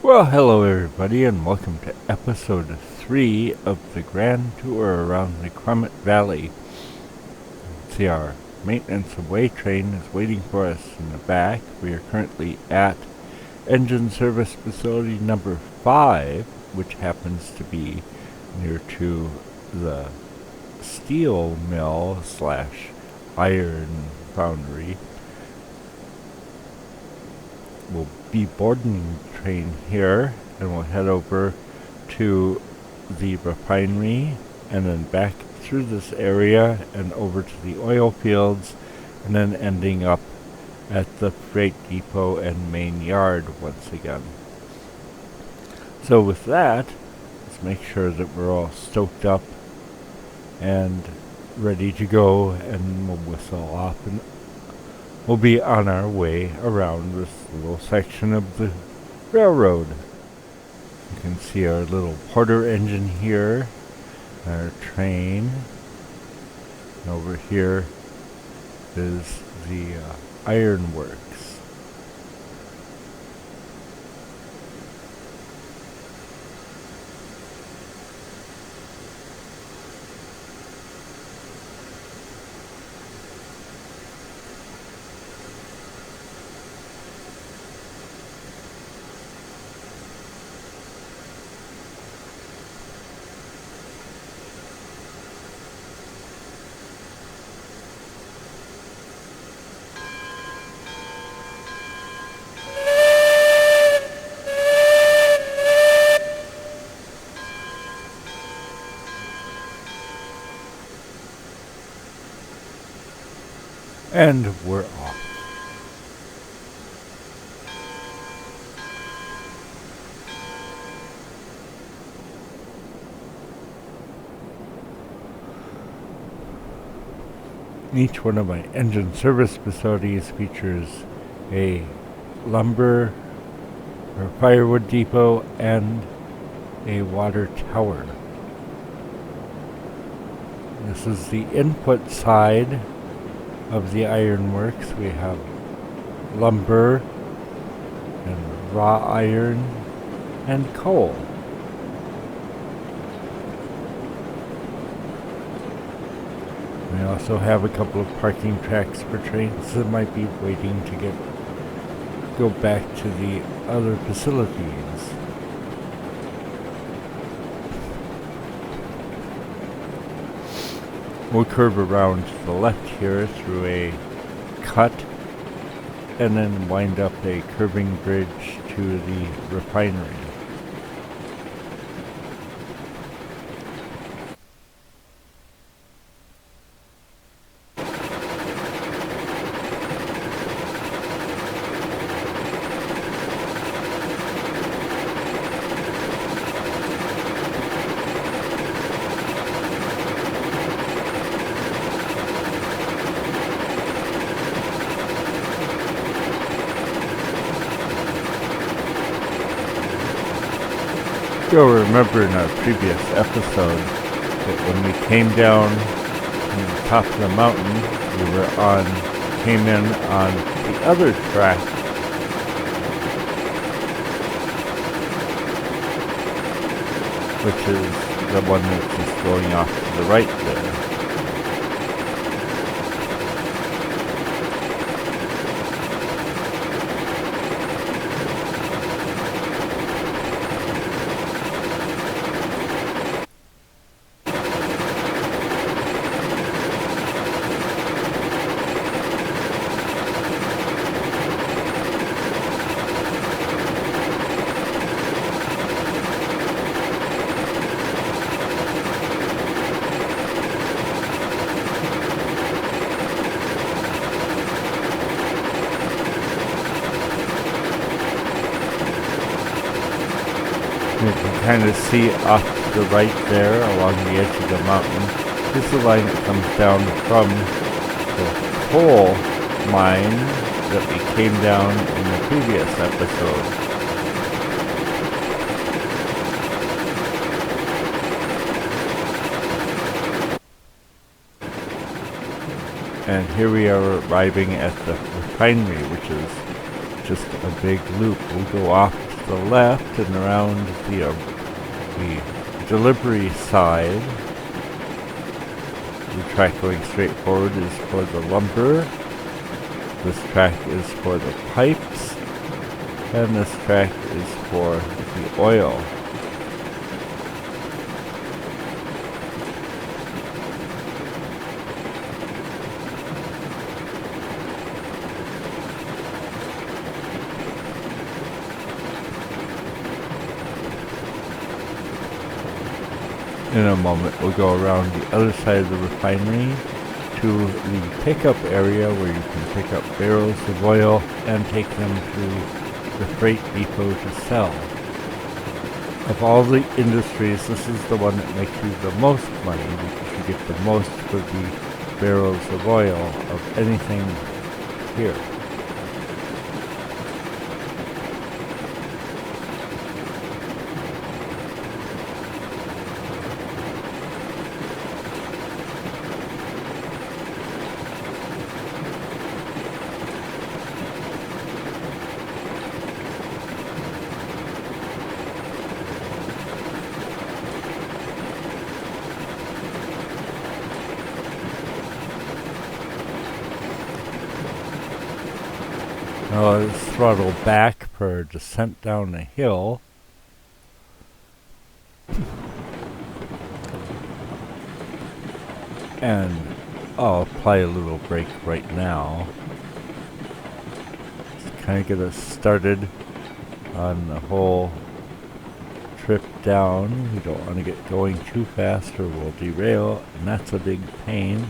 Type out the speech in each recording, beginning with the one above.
Well, hello everybody, and welcome to episode 3 of the grand tour around the Krumet Valley. See, our maintenance away train is waiting for us in the back. We are currently at engine service facility number 5, which happens to be near to the steel mill slash iron foundry. We'll be boarding the train here, and we'll head over to the refinery and then back through this area and over to the oil fields, and then ending up at the freight depot and main yard once again. So with that, let's make sure that we're all stoked up and ready to go, and we'll whistle off and we'll be on our way around this little section of the railroad. You can see our little Porter engine here, our train. And over here is the Ironworks. And we're off. Each one of my engine service facilities features a lumber or firewood depot and a water tower. This is the input side of the Ironworks. We have lumber and raw iron and coal. We also have a couple of parking tracks for trains that might be waiting to go back to the other facilities. We'll curve around to the left here through a cut and then wind up a curving bridge to the refinery. You'll remember in our previous episode that when we came down from the top of the mountain, came in on the other track, which is the one that's just going off to the right there. You can kind of see off to the right there along the edge of the mountain is the line that comes down from the coal mine that we came down in the previous episode. And here we are arriving at the refinery, which is just a big loop. We'll go off the left and around the delivery side. The track going straight forward is for the lumber. This track is for the pipes. And this track is for the oil. In a moment, we'll go around the other side of the refinery to the pickup area where you can pick up barrels of oil and take them to the freight depot to sell. Of all the industries, this is the one that makes you the most money because you get the most for the barrels of oil of anything here. Now let's throttle back for a descent down a hill. And I'll apply a little brake right now. Just kind of get us started on the whole trip down. We don't want to get going too fast or we'll derail, and that's a big pain.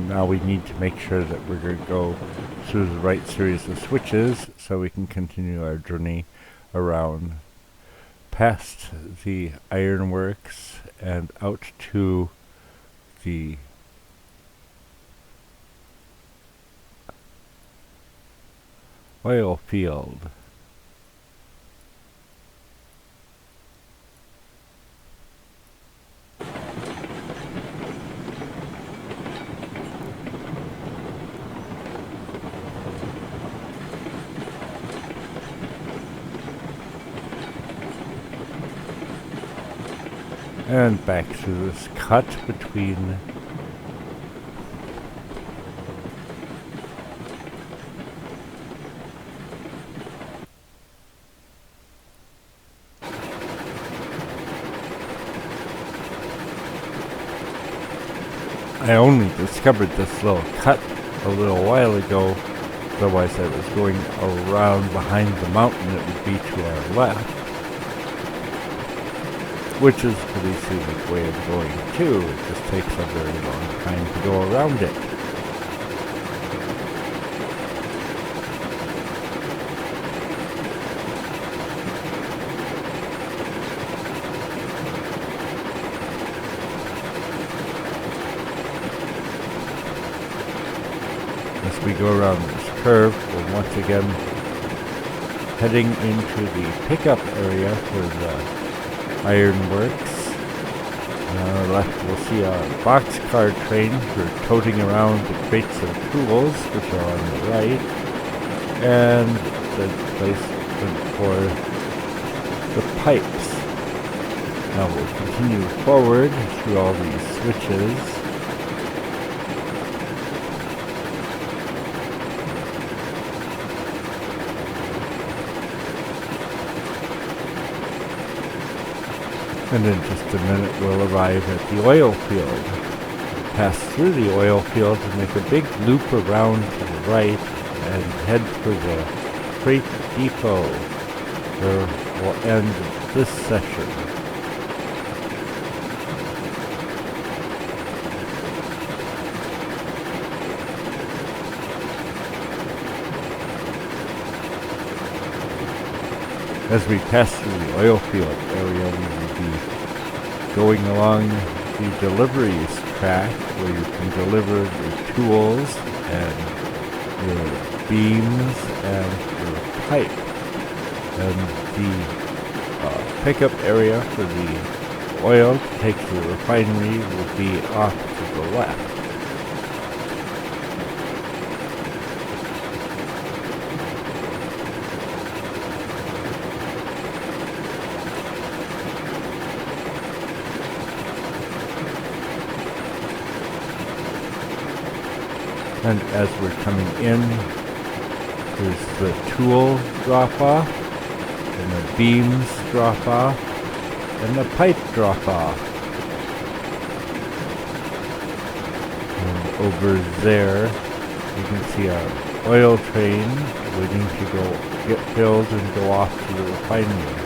Now we need to make sure that we're going to go through the right series of switches so we can continue our journey around past the Ironworks and out to the oil field. And back through this cut between I only discovered this little cut a little while ago, otherwise I was going around behind the mountain. It would be to our left, which is a pretty scenic way of going too. It just takes a very long time to go around it. As we go around this curve, we're once again heading into the pickup area for the Ironworks. On our left we'll see a boxcar train for toting around the crates of tools, which are on the right, and the placement for the pipes. Now we'll continue forward through all these switches. And in just a minute we'll arrive at the oil field. Pass through the oil field and make a big loop around to the right and head for the freight depot, where we'll end this session. As we pass through the oil field area, we will be going along the deliveries track where you can deliver your tools and your beams and your pipe. And the pickup area for the oil to take to the refinery will be off to the left. And as we're coming in, there's the tool drop-off, and the beams drop-off, and the pipe drop-off. And over there, you can see our oil train waiting to go get filled and go off to the refinery.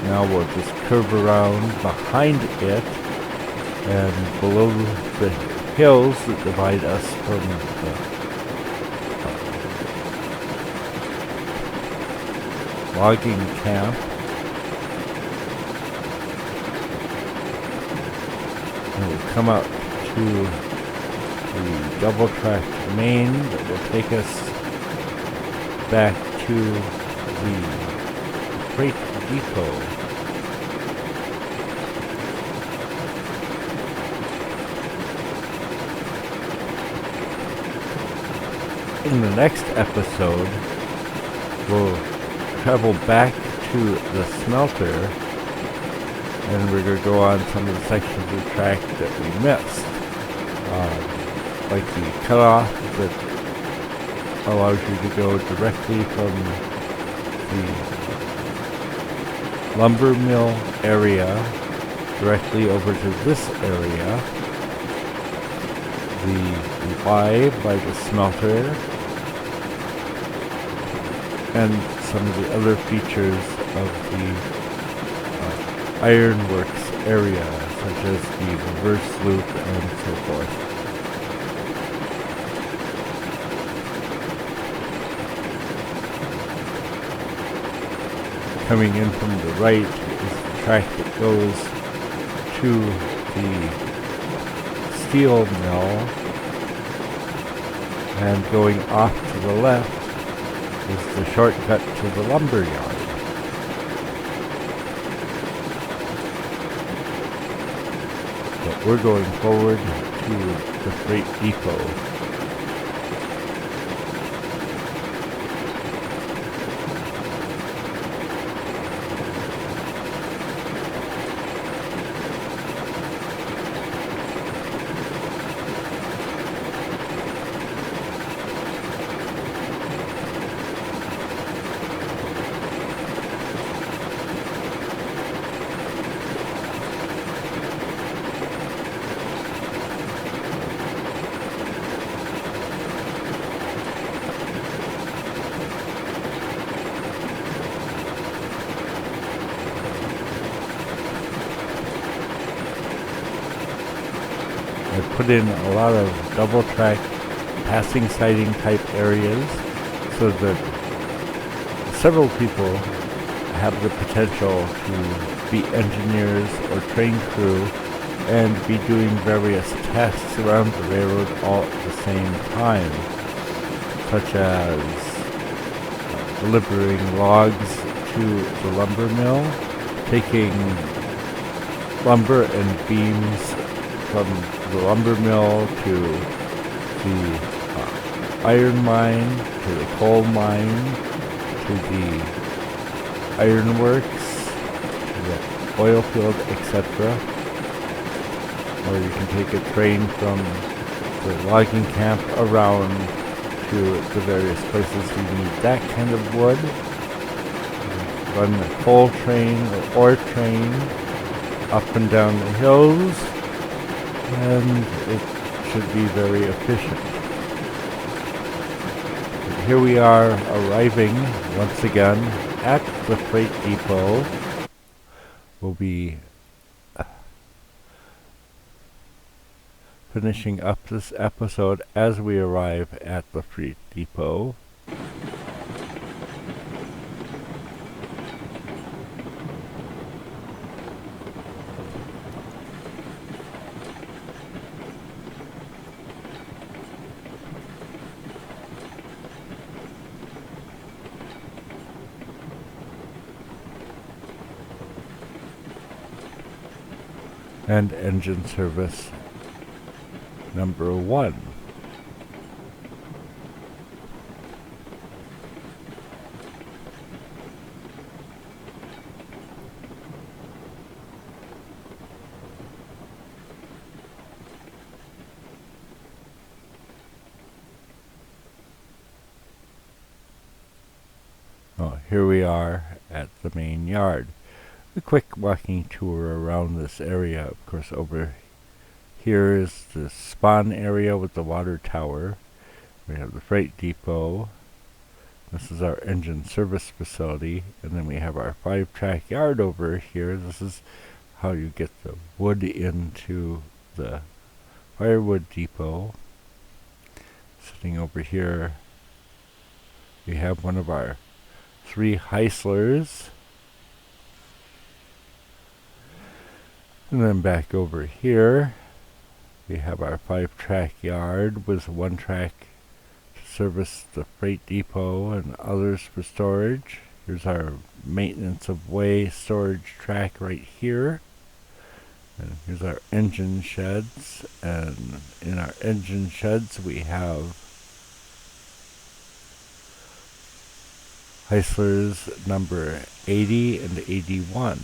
Now we'll just curve around behind it and below the hills that divide us from the logging camp. And we'll come out to the double-track main that will take us back to the freight depot. In the next episode, we'll travel back to the smelter, and we're going to go on some of the sections of the track that we missed. Like the cutoff that allows you to go directly from the lumber mill area directly over to this area. The Y by the smelter, and some of the other features of the Ironworks area, such as the reverse loop and so forth. Coming in from the right is the track that goes to the steel mill, and going off to the left is the shortcut to the lumber yard. But we're going forward to the freight depot. I put in a lot of double track passing siding type areas so that several people have the potential to be engineers or train crew and be doing various tasks around the railroad all at the same time, such as delivering logs to the lumber mill, taking lumber and beams from the lumber mill to the iron mine, to the coal mine, to the ironworks, to the oil field, etc. Or you can take a train from the logging camp around to the various places you need that kind of wood. Run a coal train or ore train up and down the hills, and it should be very efficient. But here we are arriving once again at the freight depot. We'll be finishing up this episode as we arrive at the freight depot. and engine service number 1. Oh, here we are at the main yard. A quick walking tour around this area. Of course, over here is the spawn area with the water tower. We have the freight depot. This is our engine service facility. And then we have our 5-track yard over here. This is how you get the wood into the firewood depot. Sitting over here, we have one of our 3 Heislers. And then back over here, we have our 5-track yard with 1 track to service the freight depot and others for storage. Here's our maintenance of way storage track right here. And here's our engine sheds. And in our engine sheds, we have Heislers number 80 and 81.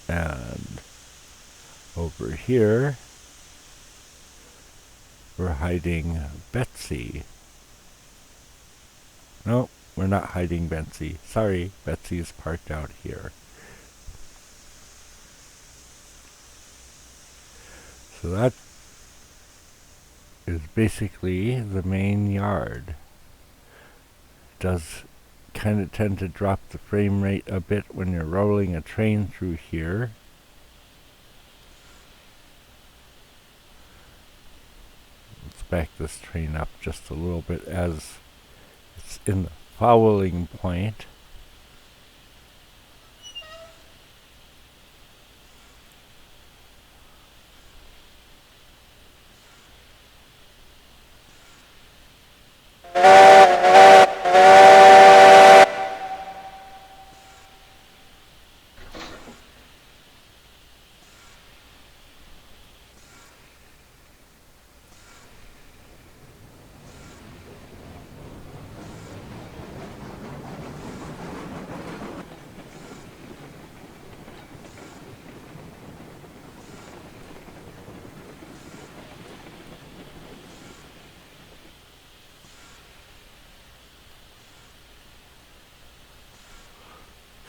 And over here, we're hiding Betsy. No, we're not hiding Betsy. Sorry, Betsy is parked out here. So that is basically the main yard. Does kind of tend to drop the frame rate a bit when you're rolling a train through here. Let's back this train up just a little bit as it's in the fouling point.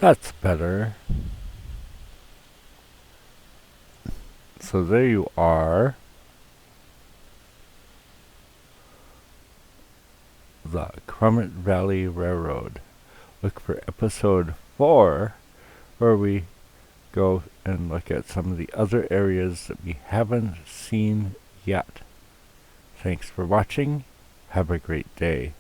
That's better. So there you are. The Krumet Valley Railroad. Look for episode 4, where we go and look at some of the other areas that we haven't seen yet. Thanks for watching. Have a great day.